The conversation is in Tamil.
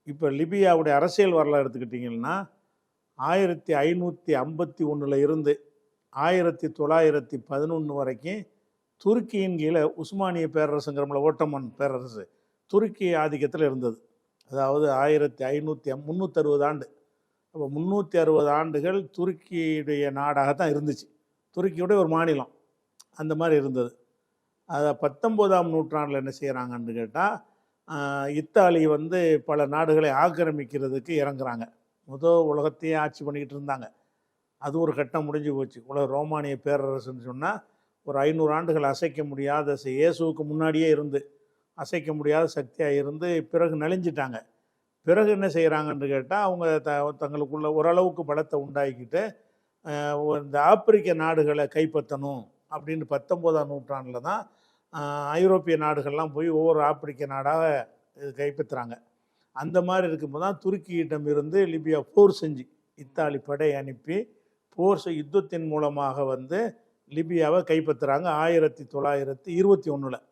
இப்போ லிபியாவுடைய அரசியல் வரலாறு எடுத்துக்கிட்டிங்கன்னா 1551 இருந்து 1911 வரைக்கும் துருக்கியின் கீழே உஸ்மானிய பேரரசுங்கிறோம்ல, ஓட்டமன் பேரரசு துருக்கி ஆதிக்கத்தில் இருந்தது. அதாவது 360 ஆண்டு. அப்போ 360 ஆண்டுகள் துருக்கியுடைய நாடாகத்தான் இருந்துச்சு. துருக்கியுடைய ஒரு மாநிலம் அந்த மாதிரி இருந்தது. அதை 19ஆம் நூற்றாண்டில் என்ன செய்கிறாங்கன்னு கேட்டால், இத்தாலி வந்து பல நாடுகளை ஆக்கிரமிக்கிறதுக்கு இறங்குறாங்க. உலகத்தையே ஆட்சி பண்ணிக்கிட்டு இருந்தாங்க. அது ஒரு கட்டம் முடிஞ்சு போச்சு. ரோமானிய பேரரசுன்னு சொன்னால் ஒரு 500 ஆண்டுகள் அசைக்க முடியாத, இயேசுவுக்கு முன்னாடியே இருந்து அசைக்க முடியாத சக்தியாக இருந்து பிறகு நலிஞ்சிட்டாங்க. பிறகு என்ன செய்கிறாங்கன்னு கேட்டால், அவங்க தங்களுக்குள்ள ஓரளவுக்கு பலத்தை உண்டாக்கிட்டு இந்த ஆப்பிரிக்க நாடுகளை கைப்பற்றணும் அப்படின்னு 19ஆம் நூற்றாண்டில் தான் ஐரோப்பிய நாடுகள்லாம் போய் ஒவ்வொரு ஆப்பிரிக்க நாடாக கைப்பற்றுறாங்க. அந்த மாதிரி இருக்கும்போது தான் துருக்கியிடம் இருந்து லிபியா போர் செஞ்சு இத்தாலி படை அனுப்பி யுத்தத்தின் மூலமாக வந்து லிபியாவை கைப்பற்றுறாங்க 1921.